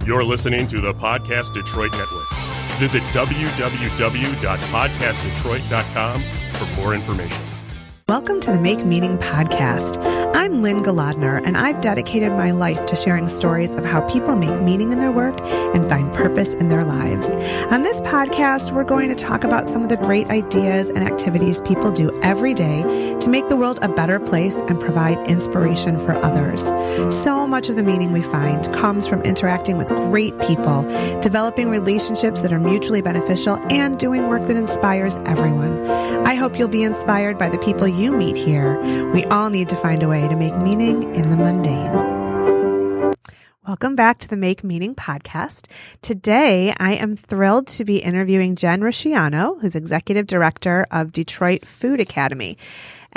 You're listening to the Podcast Detroit Network. Visit www.podcastdetroit.com for more information. Welcome to the Make Meaning podcast. I'm Lynn Galadner, and I've dedicated my life to sharing stories of how people make meaning in their work and find purpose in their lives. On this podcast, we're going to talk about some of the great ideas and activities people do every day to make the world a better place and provide inspiration for others. So much of the meaning we find comes from interacting with great people, developing relationships that are mutually beneficial, and doing work that inspires everyone. I hope you'll be inspired by the people you meet here. We all need to find a way to make meaning in the mundane. Welcome back to the Make Meaning podcast. Today, I am thrilled to be interviewing Jen Rusciano, who's Executive Director of Detroit Food Academy.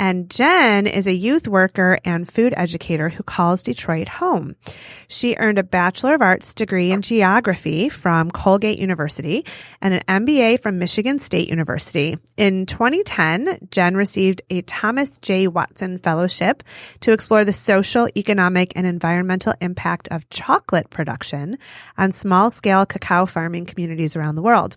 And Jen is a youth worker and food educator who calls Detroit home. She earned a Bachelor of Arts degree in geography from Colgate University and an MBA from Michigan State University. In 2010, Jen received a Thomas J. Watson Fellowship to explore the social, economic, and environmental impact of chocolate production on small-scale cacao farming communities around the world.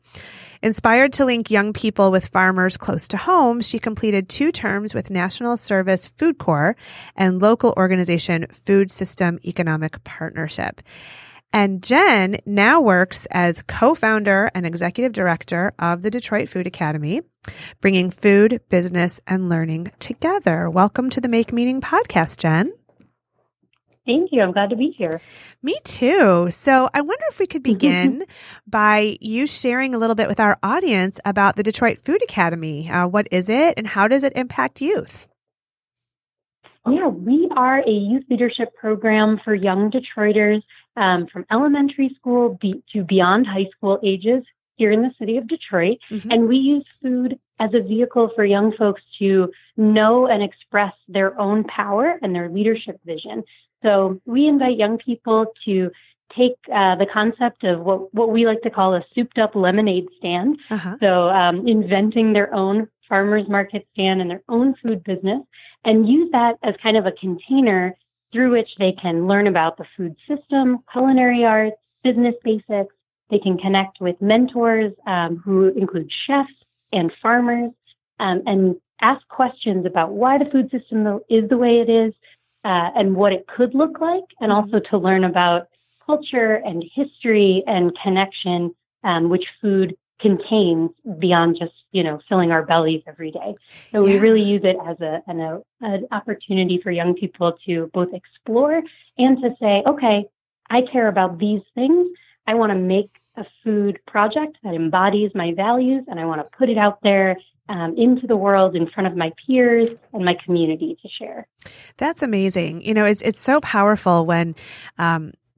Inspired to link young people with farmers close to home, she completed 2 terms with National Service Food Corps and local organization Food System Economic Partnership. And Jen now works as co-founder and executive director of the Detroit Food Academy, bringing food, business, and learning together. Welcome to the Make Meaning podcast, Jen. Thank you. I'm glad to be here. Me too. So I wonder if we could begin by you sharing a little bit with our audience about the Detroit Food Academy. What is it and how does it impact youth? Yeah, we are a youth leadership program for young Detroiters from elementary school to beyond high school ages here in the city of Detroit. And we use food as a vehicle for young folks to know and express their own power and their leadership vision. So we invite young people to take the concept of what we like to call a souped-up lemonade stand. So inventing their own farmers market stand and their own food business, and use that as kind of a container through which they can learn about the food system, culinary arts, business basics. They can connect with mentors who include chefs and farmers, and ask questions about why the food system is the way it is, and what it could look like, and also to learn about culture and history and connection, which food contains beyond just, filling our bellies every day. So we really use it as an opportunity for young people to both explore and to say, okay, I care about these things. I want to make a food project that embodies my values, and I want to put it out there into the world in front of my peers and my community to share. That's amazing. It's so powerful when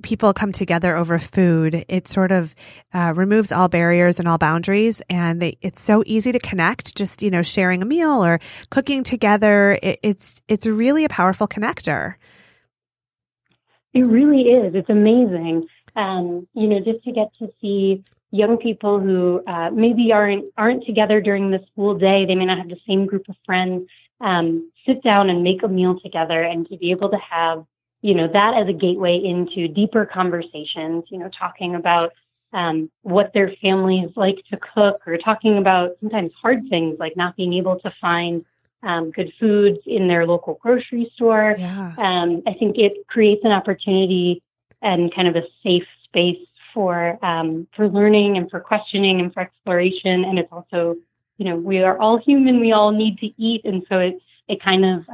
people come together over food. It sort of removes all barriers and all boundaries, and it's so easy to connect. Just sharing a meal or cooking together. It's really a powerful connector. It really is. It's amazing. Just to get to see young people who maybe aren't together during the school day. They may not have the same group of friends. Sit down and make a meal together, and to be able to have, that as a gateway into deeper conversations, talking about what their families like to cook, or talking about sometimes hard things like not being able to find good foods in their local grocery store. I think it creates an opportunity and kind of a safe space for learning and for questioning and for exploration. And it's also, we are all human, we all need to eat. And so it kind of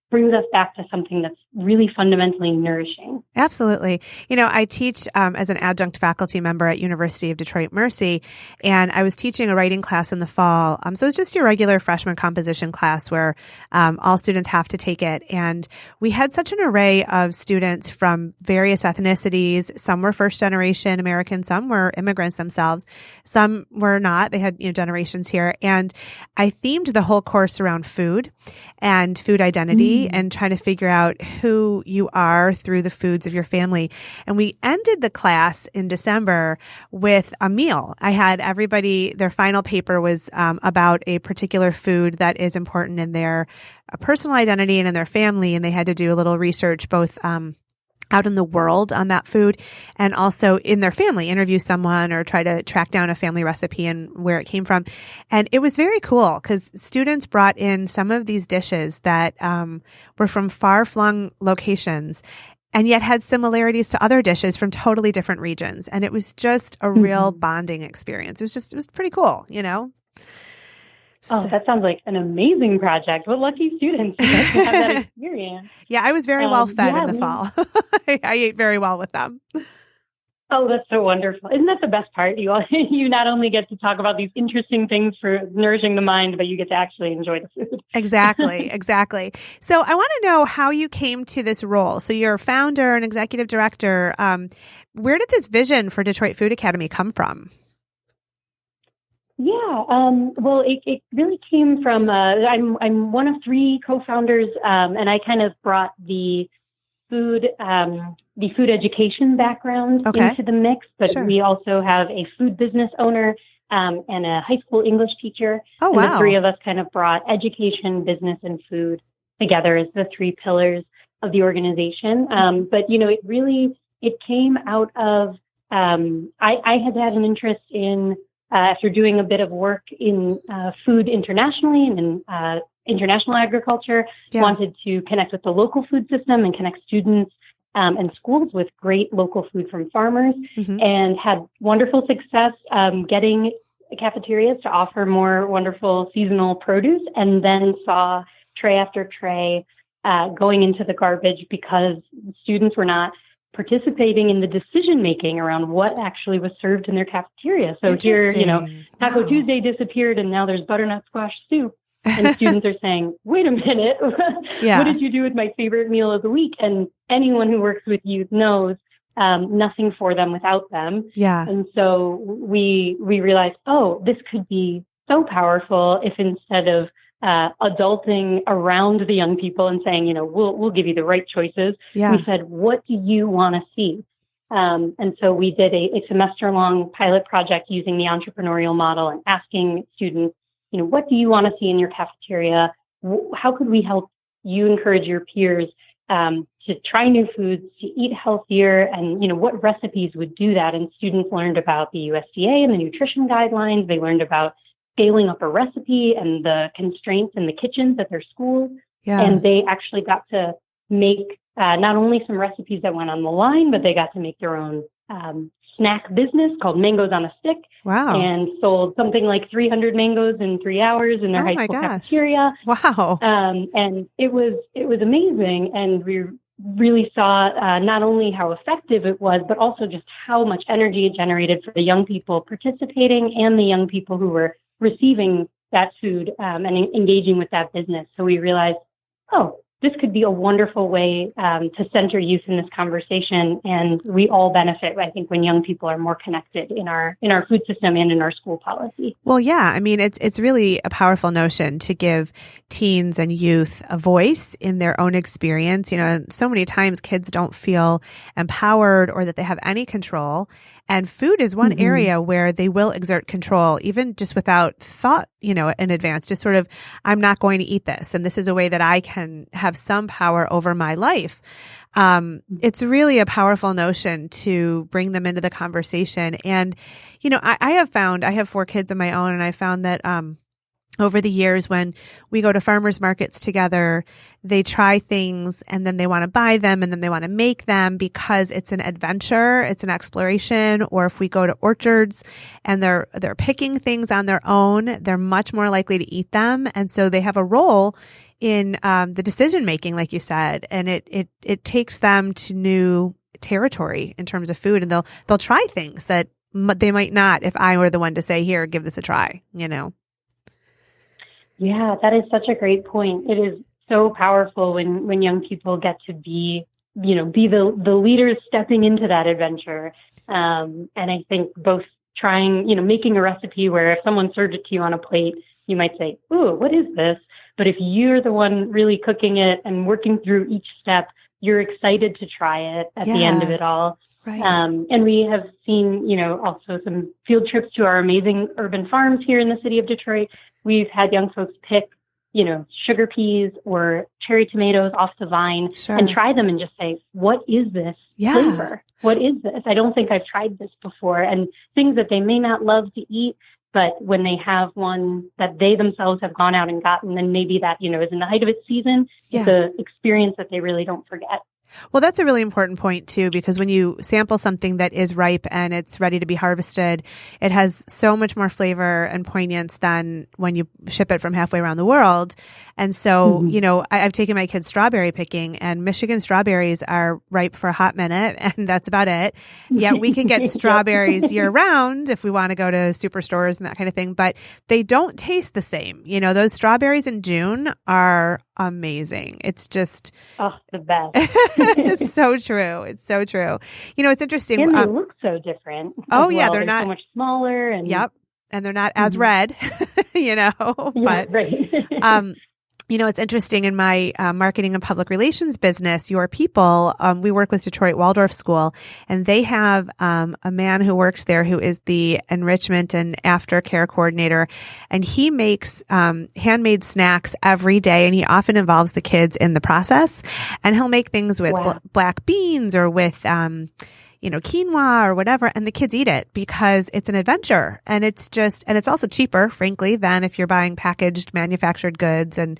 brings us back to something that's really fundamentally nourishing. Absolutely. I teach as an adjunct faculty member at University of Detroit Mercy, and I was teaching a writing class in the fall. So it's just your regular freshman composition class where all students have to take it. And we had such an array of students from various ethnicities. Some were first generation Americans, some were immigrants themselves, some were not. They had generations here. And I themed the whole course around food and food identity and trying to figure out who you are through the foods of your family. And we ended the class in December with a meal. I had everybody, their final paper was about a particular food that is important in their personal identity and in their family. And they had to do a little research both out in the world on that food, and also in their family, interview someone or try to track down a family recipe and where it came from. And it was very cool because students brought in some of these dishes that were from far-flung locations and yet had similarities to other dishes from totally different regions. And it was just a real bonding experience. It was pretty cool, you know? Oh, that sounds like an amazing project. What lucky students to have that experience. Yeah, I was very well fed in the fall. I ate very well with them. Oh, that's so wonderful. Isn't that the best part? You not only get to talk about these interesting things for nourishing the mind, but you get to actually enjoy the food. Exactly. So I want to know how you came to this role. So you're a founder and executive director. Where did this vision for Detroit Food Academy come from? Yeah, well, it really came from, I'm one of three co-founders, and I kind of brought the food education background into the mix, but we also have a food business owner, and a high school English teacher. Oh, and wow. The three of us kind of brought education, business, and food together as the three pillars of the organization. But, it came out of, I had an interest in, after doing a bit of work in food internationally and in international agriculture, wanted to connect with the local food system and connect students and schools with great local food from farmers, and had wonderful success getting cafeterias to offer more wonderful seasonal produce, and then saw tray after tray going into the garbage because students were not participating in the decision-making around what actually was served in their cafeteria. So here, Taco Tuesday disappeared and now there's butternut squash soup. And students are saying, wait a minute, what did you do with my favorite meal of the week? And anyone who works with youth knows nothing for them without them. Yeah. And so we realized, this could be so powerful if instead of adulting around the young people and saying, we'll give you the right choices. Yeah. We said, what do you want to see? And so we did a semester-long pilot project using the entrepreneurial model and asking students, what do you want to see in your cafeteria? How could we help you encourage your peers to try new foods, to eat healthier, and, what recipes would do that? And students learned about the USDA and the nutrition guidelines. They learned about scaling up a recipe and the constraints in the kitchens at their schools. Yeah. And they actually got to make not only some recipes that went on the line, but they got to make their own snack business called Mangoes on a Stick. Wow. And sold something like 300 mangoes in 3 hours in their high school cafeteria. Wow. And it was amazing. And we really saw not only how effective it was, but also just how much energy it generated for the young people participating and the young people who were receiving that food and engaging with that business. So we realized, this could be a wonderful way to center youth in this conversation. And we all benefit, I think, when young people are more connected in our food system and in our school policy. Well, yeah, I mean, it's really a powerful notion to give teens and youth a voice in their own experience. So many times kids don't feel empowered or that they have any control. And food is one area where they will exert control, even just without thought, in advance, just sort of, I'm not going to eat this. And this is a way that I can have some power over my life. It's really a powerful notion to bring them into the conversation. And, I have 4 kids of my own, and I found that, over the years, when we go to farmers markets together, they try things and then they want to buy them and then they want to make them because it's an adventure, it's an exploration. Or if we go to orchards and they're picking things on their own, they're much more likely to eat them. And so they have a role in the decision making, like you said, and it takes them to new territory in terms of food, and they'll try things that they might not if I were the one to say, here, give this a try, Yeah, that is such a great point. It is so powerful when young people get to be the leaders stepping into that adventure. And I think both trying, making a recipe where if someone served it to you on a plate, you might say, ooh, what is this? But if you're the one really cooking it and working through each step, you're excited to try it at the end of it all. Right. And we have seen, also some field trips to our amazing urban farms here in the city of Detroit. We've had young folks pick sugar peas or cherry tomatoes off the vine and try them and just say, what is this flavor? What is this? I don't think I've tried this before. And things that they may not love to eat, but when they have one that they themselves have gone out and gotten, then maybe that, is in the height of its season, it's an experience that they really don't forget. Well, that's a really important point too, because when you sample something that is ripe and it's ready to be harvested, it has so much more flavor and poignance than when you ship it from halfway around the world. And so, I've taken my kids strawberry picking, and Michigan strawberries are ripe for a hot minute, and that's about it. Yet we can get strawberries year round if we want to go to superstores and that kind of thing, but they don't taste the same. Those strawberries in June are amazing. It's just the best. It's so true. It's so true. It's interesting. And they look so different. They're not so much smaller. And and they're not as red. But right. It's interesting in my marketing and public relations business, Your People, we work with Detroit Waldorf School, and they have a man who works there who is the enrichment and aftercare coordinator, and he makes handmade snacks every day, and he often involves the kids in the process, and he'll make things with black beans or with quinoa or whatever, and the kids eat it because it's an adventure. And it's also cheaper, frankly, than if you're buying packaged manufactured goods. And,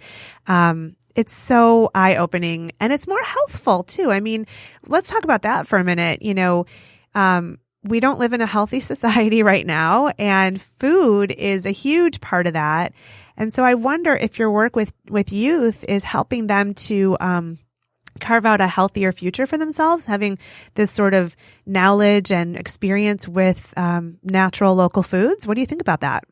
it's so eye-opening, and it's more healthful too. I mean, let's talk about that for a minute. We don't live in a healthy society right now, and food is a huge part of that. And so I wonder if your work with youth is helping them to, carve out a healthier future for themselves, having this sort of knowledge and experience with natural local foods. What do you think about that?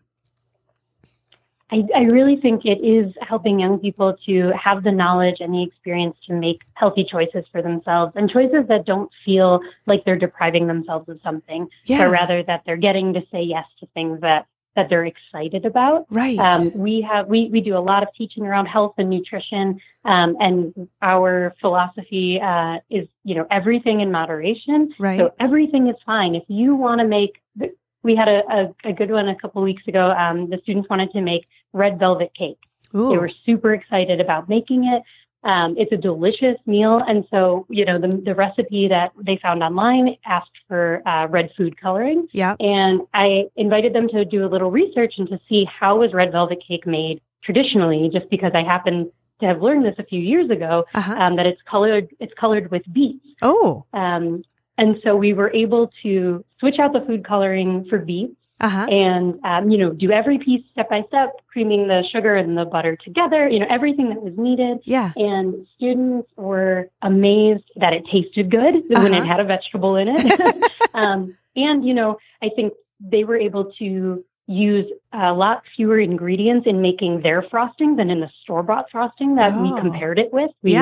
I really think it is helping young people to have the knowledge and the experience to make healthy choices for themselves, and choices that don't feel like they're depriving themselves of something, but rather that they're getting to say yes to things that they're excited about. Right. We do a lot of teaching around health and nutrition. And our philosophy, is, everything in moderation. Right. So everything is fine. If you want to make, we had a good one a couple of weeks ago. The students wanted to make red velvet cake. Ooh. They were super excited about making it. It's a delicious meal. And so, the recipe that they found online asked for red food coloring. Yeah. And I invited them to do a little research and to see how was red velvet cake made traditionally, just because I happened to have learned this a few years ago, that it's colored with beets. Oh. And so we were able to switch out the food coloring for beets. And, do every piece step by step, creaming the sugar and the butter together, everything that was needed. Yeah. And students were amazed that it tasted good when it had a vegetable in it. I think they were able to use a lot fewer ingredients in making their frosting than in the store-bought frosting that we compared it with. We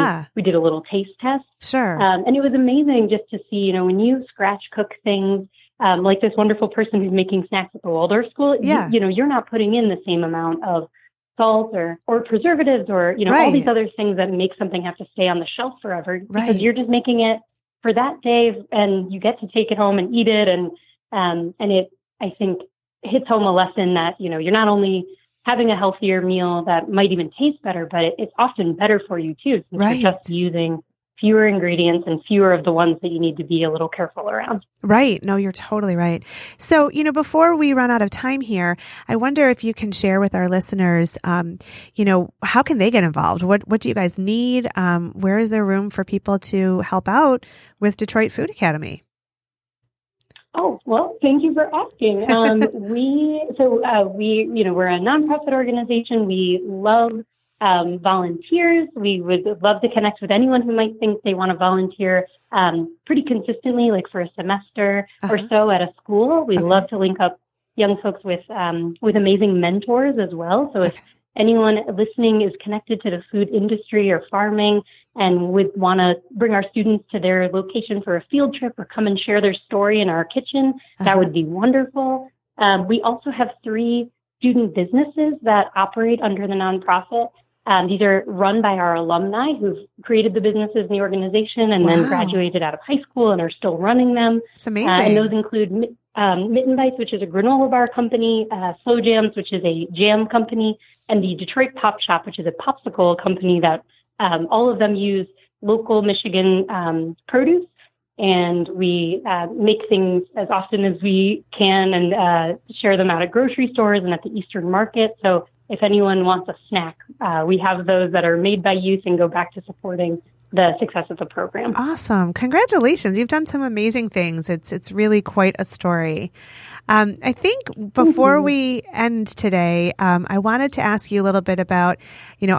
did a little taste test. Sure. And it was amazing just to see, when you scratch cook things, like this wonderful person who's making snacks at the Waldorf School, you're not putting in the same amount of salt or preservatives or, all these other things that make something have to stay on the shelf forever, because you're just making it for that day, and you get to take it home and eat it. And it, I think, hits home a lesson that, you're not only having a healthier meal that might even taste better, but it's often better for you too, since you're just using fewer ingredients and fewer of the ones that you need to be a little careful around. Right. No, you're totally right. So, before we run out of time here, I wonder if you can share with our listeners, how can they get involved? What do you guys need? Where is there room for people to help out with Detroit Food Academy? Oh, well, thank you for asking. We're a nonprofit organization. We love volunteers. We would love to connect with anyone who might think they want to volunteer pretty consistently, like for a semester or so at a school. We love to link up young folks with amazing mentors as well. So if anyone listening is connected to the food industry or farming and would want to bring our students to their location for a field trip or come and share their story in our kitchen, that would be wonderful. We also have 3 student businesses that operate under the nonprofit. These are run by our alumni who've created the businesses in the organization and then graduated out of high school and are still running them. It's amazing. And those include Mitten Bites, which is a granola bar company, Slow Jams, which is a jam company, and the Detroit Pop Shop, which is a popsicle company that all of them use local Michigan produce. And we make things as often as we can and share them out at grocery stores and at the Eastern Market. So if anyone wants a snack, we have those that are made by youth and go back to supporting the success of the program. Awesome. Congratulations. You've done some amazing things. It's really quite a story. I think before we end today, I wanted to ask you a little bit about,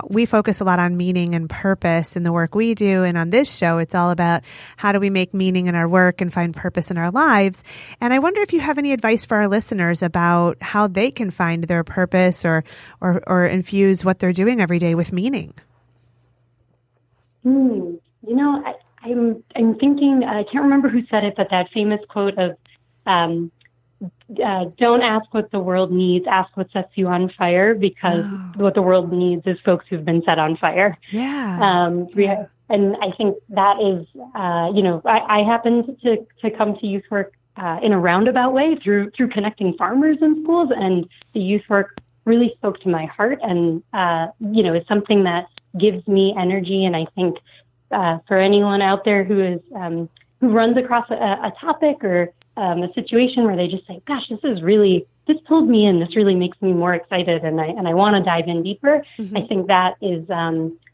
we focus a lot on meaning and purpose in the work we do. And on this show, it's all about how do we make meaning in our work and find purpose in our lives. And I wonder if you have any advice for our listeners about how they can find their purpose or infuse what they're doing every day with meaning. I'm thinking, I can't remember who said it, but that famous quote of, don't ask what the world needs, ask what sets you on fire, because what the world needs is folks who've been set on fire. Yeah. And I think that is, I happened to come to youth work in a roundabout way through connecting farmers in schools, and the youth work really spoke to my heart and, it's something that gives me energy. And I think for anyone out there who is who runs across a topic or a situation where they just say, gosh, this pulled me in, this really makes me more excited and I want to dive in deeper. Mm-hmm. I think that is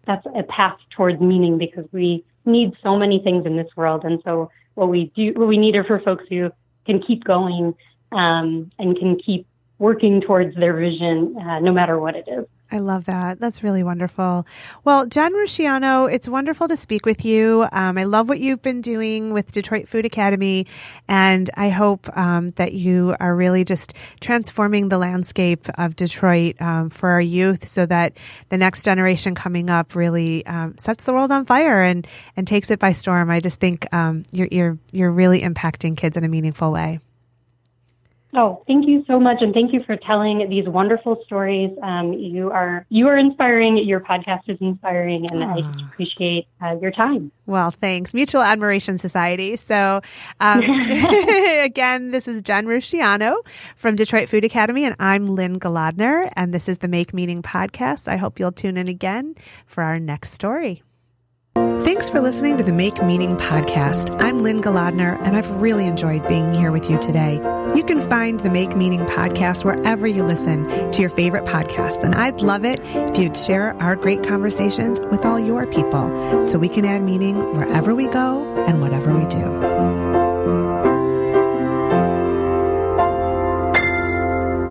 that's a path towards meaning, because we need so many things in this world. And so what we need are for folks who can keep going and can keep working towards their vision no matter what it is. I love that. That's really wonderful. Well, Jen Rusciano, it's wonderful to speak with you. I love what you've been doing with Detroit Food Academy, and I hope that you are really just transforming the landscape of Detroit for our youth, so that the next generation coming up really sets the world on fire and takes it by storm. I just think you're really impacting kids in a meaningful way. Oh, thank you so much. And thank you for telling these wonderful stories. You are inspiring. Your podcast is inspiring. And I just appreciate your time. Well, thanks. Mutual Admiration Society. So again, this is Jen Rusciano from Detroit Food Academy, and I'm Lynn Golodner. And this is the Make Meaning podcast. I hope you'll tune in again for our next story. Thanks for listening to the Make Meaning podcast. I'm Lynn Golodner, and I've really enjoyed being here with you today. You can find the Make Meaning podcast wherever you listen to your favorite podcasts, and I'd love it if you'd share our great conversations with all your people so we can add meaning wherever we go and whatever we do.